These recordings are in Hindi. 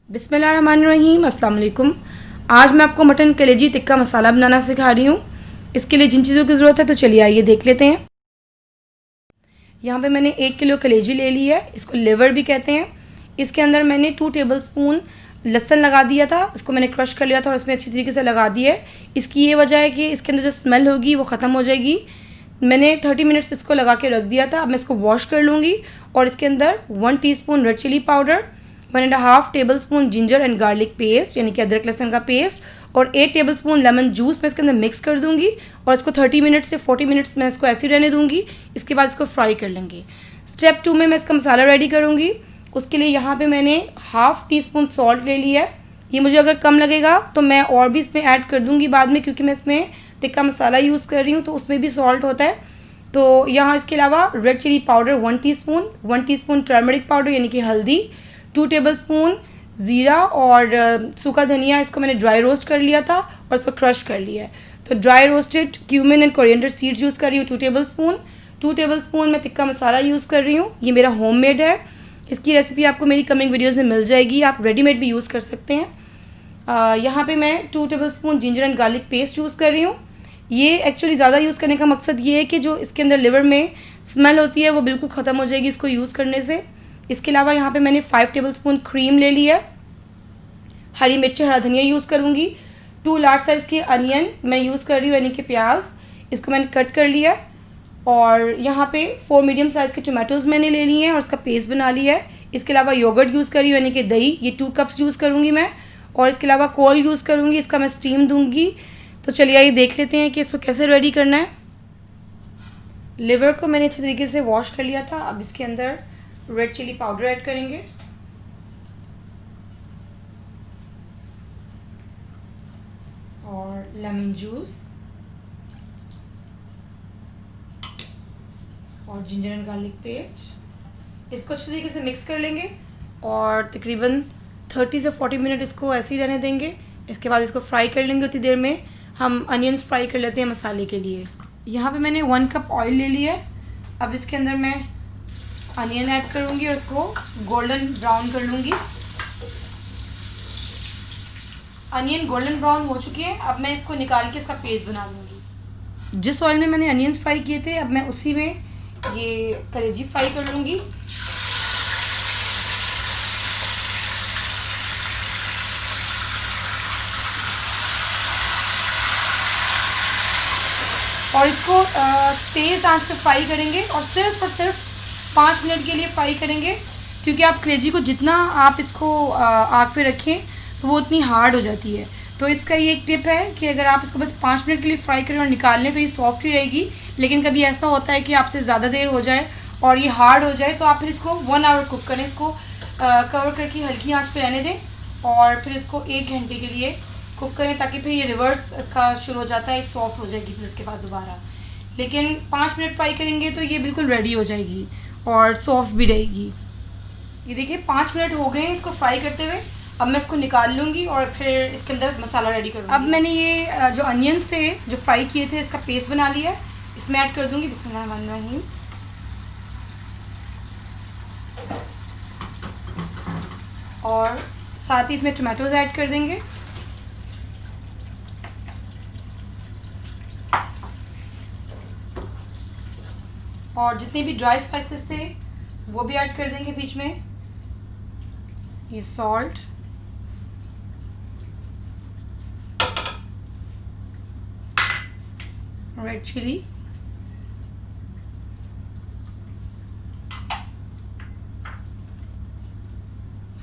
बिस्मिल्लाहिर्रहमानिर्रहीम, अस्सलाम वालेकुम। आज मैं आपको मटन कलेजी टिक्का मसाला बनाना सिखा रही हूँ। इसके लिए जिन चीज़ों की ज़रूरत है तो चलिए आइए देख लेते हैं। यहाँ पे मैंने 1 किलो कलेजी ले ली है, इसको लिवर भी कहते हैं। इसके अंदर मैंने 2 टेबलस्पून लहसुन लगा दिया था, इसको मैंने क्रश कर लिया था और इसमें अच्छी तरीके से लगा दिया है। इसकी ये वजह है कि इसके अंदर जो स्मेल होगी वो ख़त्म हो जाएगी। मैंने 30 मिनट्स इसको लगा के रख दिया था। अब मैं इसको वॉश कर लूँगी और इसके अंदर 1 teaspoon red chilli powder, 1.5 tablespoon ginger and garlic paste यानी कि अदरक लहसुन का पेस्ट और 8 टेबलस्पून लेमन जूस मैं इसके अंदर मिक्स कर दूँगी और इसको 30 मिनट से 40 मिनट्स मैं इसको ऐसे ही रहने दूँगी। इसके बाद इसको फ्राई कर लेंगे। स्टेप 2 में मैं इसका मसाला रेडी करूँगी। उसके लिए यहाँ पे मैंने हाफ़ टी स्पून सॉल्ट ले लिया है। ये मुझे अगर कम लगेगा तो मैं और भी इसमें ऐड कर दूँगी बाद में, क्योंकि मैं इसमें टिक्का मसाला यूज़ कर रही हूँ तो उसमें भी सॉल्ट होता है। तो यहाँ इसके अलावा red chilli powder 1 teaspoon, 1 teaspoon turmeric powder यानी कि हल्दी, 2 टेबलस्पून ज़ीरा और सूखा धनिया, इसको मैंने ड्राई रोस्ट कर लिया था और इसको क्रश कर लिया है। तो dry roasted cumin and coriander seeds use कर रही हूँ 2 टेबलस्पून मैं टिक्का मसाला यूज़ कर रही हूँ। ये मेरा होममेड है। इसकी रेसिपी आपको मेरी कमिंग वीडियोज़ में मिल जाएगी, आप रेडीमेड भी यूज़ कर सकते हैं। यहाँ पे मैं 2 tablespoon ginger and garlic paste use कर रही हूँ। ये एक्चुअली ज़्यादा यूज़ करने का मकसद ये है कि जो इसके अंदर लिवर में स्मेल होती है वो बिल्कुल ख़त्म हो जाएगी इसको यूज़ करने से। इसके अलावा यहाँ पे मैंने 5 टेबलस्पून क्रीम ले ली है। हरी मिर्च, हरा धनिया यूज़ करूँगी। 2 लार्ज साइज़ के अनियन मैं यूज़ कर रही हूँ यानी कि प्याज, इसको मैंने कट कर लिया है। और यहाँ पे 4 मीडियम साइज़ के टोमेटोज़ मैंने ले लिए हैं और उसका पेस्ट बना लिया है। इसके अलावा योगर्ट यूज़ कर रही हूँ यानी कि दही, ये 2 कप्स यूज़ करूँगी मैं। और इसके अलावा कोल यूज़ करूँगी, इसका मैं स्टीम दूँगी। तो चलिए आइए देख लेते हैं कि इसको कैसे रेडी करना है। लिवर को मैंने अच्छी तरीके से वॉश कर लिया था। अब इसके अंदर रेड चिली पाउडर ऐड करेंगे और लेमन जूस और जिंजर एंड गार्लिक पेस्ट, इसको अच्छी तरीके से मिक्स कर लेंगे और तकरीबन 30 से 40 मिनट इसको ऐसे ही रहने देंगे। इसके बाद इसको फ्राई कर लेंगे। उतनी देर में हम अनियंस फ्राई कर लेते हैं मसाले के लिए। यहाँ पे मैंने 1 कप ऑयल ले लिया है। अब इसके अंदर मैं अनियन ऐड करूँगी और इसको गोल्डन ब्राउन कर लूँगी। अनियन गोल्डन ब्राउन हो चुके हैं। अब मैं इसको निकाल के इसका पेस्ट बना लूँगी। जिस ऑयल में मैंने अनियंस फ्राई किए थे अब मैं उसी में ये कलेजी फ्राई कर लूँगी। और इसको तेज़ आंच पे फ्राई करेंगे और सिर्फ 5 मिनट के लिए फ्राई करेंगे, क्योंकि आप कलेजी को जितना आप इसको आग पे रखें तो वो उतनी हार्ड हो जाती है। तो इसका ये एक टिप है कि अगर आप इसको बस 5 मिनट के लिए फ्राई करें और निकाल लें तो ये सॉफ्ट ही रहेगी। लेकिन कभी ऐसा होता है कि आपसे ज़्यादा देर हो जाए और ये हार्ड हो जाए तो आप फिर इसको 1 आवर कुक करें। इसको कवर करके हल्की आँच पर रहने दें और फिर इसको 1 घंटे के लिए कुक करें, ताकि फिर ये रिवर्स इसका शुरू हो जाता है, सॉफ्ट हो जाएगी फिर उसके बाद दोबारा। लेकिन 5 मिनट फ्राई करेंगे तो ये बिल्कुल रेडी हो जाएगी और सॉफ्ट भी रहेगी। ये देखिए 5 मिनट हो गए हैं इसको फ्राई करते हुए। अब मैं इसको निकाल लूँगी और फिर इसके अंदर मसाला रेडी करूँगी। अब मैंने ये जो अनियंस थे जो फ्राई किए थे इसका पेस्ट बना लिया है, इसमें ऐड कर दूँगी। बिस्मिल्लाहिर्रहमानिर्रहीम। और साथ ही इसमें टमाटोज़ ऐड कर देंगे और जितने भी ड्राई स्पाइसेस थे वो भी ऐड कर देंगे बीच में। ये सॉल्ट, रेड चिली,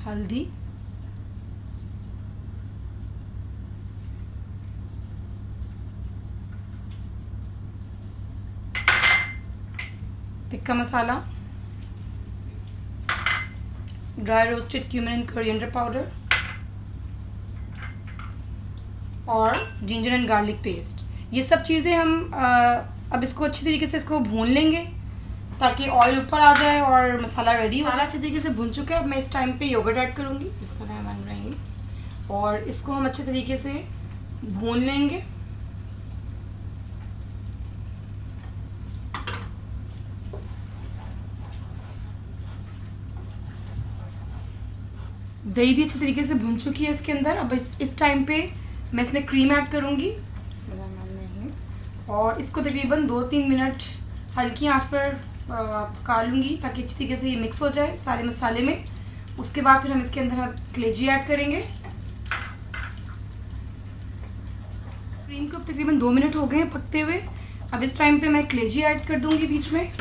हल्दी, tikka masala, dry roasted cumin and coriander powder और जिंजर एंड गार्लिक पेस्ट। ये सब चीज़ें हम अब इसको अच्छी तरीके से इसको भून लेंगे ताकि ऑयल ऊपर आ जाए और मसाला रेडी हो जाए। अच्छी तरीके से भून चुका है। अब मैं इस टाइम पे योगर्ट ऐड करूँगी। बिस्मिल्लाहिर्रहमानिर्रहीम। और इसको हम अच्छे तरीके से भून लेंगे। दही भी अच्छे तरीके से भुन चुकी है इसके अंदर। अब इस टाइम पे मैं इसमें क्रीम ऐड करूँगी। और इसको तकरीबन 2-3 मिनट हल्की आंच पर पका लूँगी ताकि अच्छी तरीके से ये मिक्स हो जाए सारे मसाले में। उसके बाद फिर हम इसके अंदर कलेजी ऐड करेंगे। क्रीम को तकरीबन 2 मिनट हो गए हैं पकते हुए। अब इस टाइम पे मैं कलेजी ऐड कर दूँगी बीच में,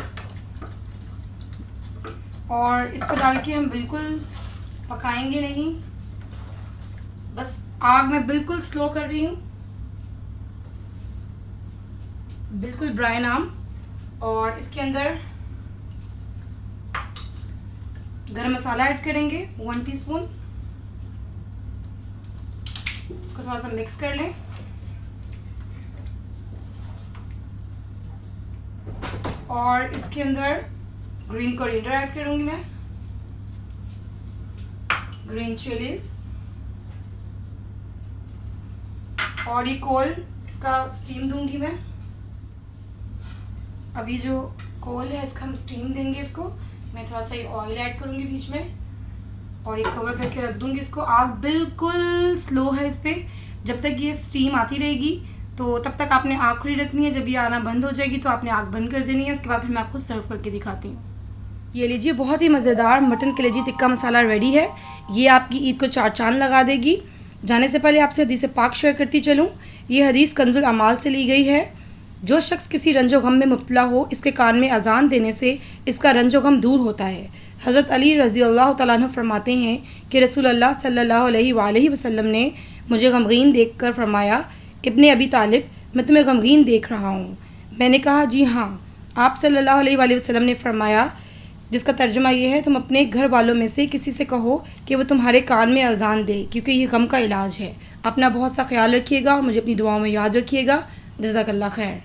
और इसको डाल के हम बिल्कुल पकाएंगे नहीं, बस आग मैं बिल्कुल स्लो कर रही हूँ, बिल्कुल ब्राउन आम। और इसके अंदर गरम मसाला ऐड करेंगे 1 टीस्पून। इसको थोड़ा सा मिक्स कर लें। और इसके अंदर ग्रीन कोरिएंडर ऐड करूंगी मैं, ग्रीन चिलीज, और ये कोल इसका स्टीम दूंगी मैं। अभी जो कोल है इसका हम स्टीम देंगे। इसको मैं थोड़ा सा ऑयल ऐड करूंगी बीच में, और ये कवर करके रख दूंगी इसको। आग बिल्कुल स्लो है इस पर। जब तक ये स्टीम आती रहेगी तो तब तक आपने आग खुली रखनी है। जब ये आना बंद हो जाएगी तो आपने आग बंद कर देनी है। उसके बाद फिर मैं आपको सर्व करके दिखाती हूँ। ये लीजिए, बहुत ही मज़ेदार मटन कलेजी टिक्का मसाला रेडी है। ये आपकी ईद को 4 चांद लगा देगी। जाने से पहले आपसे हदीस पाक शेयर करती चलूँ। ये हदीस कंजुल अमाल से ली गई है। जो शख्स किसी रंजो गम में मुब्तला हो, इसके कान में अजान देने से इसका रंजो गम दूर होता है। हज़रत अली रज़ी अल्लाह तआला अन्हु फरमाते हैं कि रसूल अल्लाह सल्लल्लाहु अलैहि वसल्लम ने मुझे गमगीन देखकर फरमाया, इब्ने अबी तालिब, मैं तुम्हें गमगीन देख रहा हूँ। मैंने कहा, जी हाँ। आप सल्लल्लाहु अलैहि वसल्लम ने फरमाया, जिसका तर्जुमा ये है, तुम अपने घर वालों में से किसी से कहो कि वो तुम्हारे कान में अजान दे, क्योंकि ये गम का इलाज है। अपना बहुत सा ख्याल रखिएगा और मुझे अपनी दुआओं में याद रखिएगा। जज़ाकल्लाह खैर।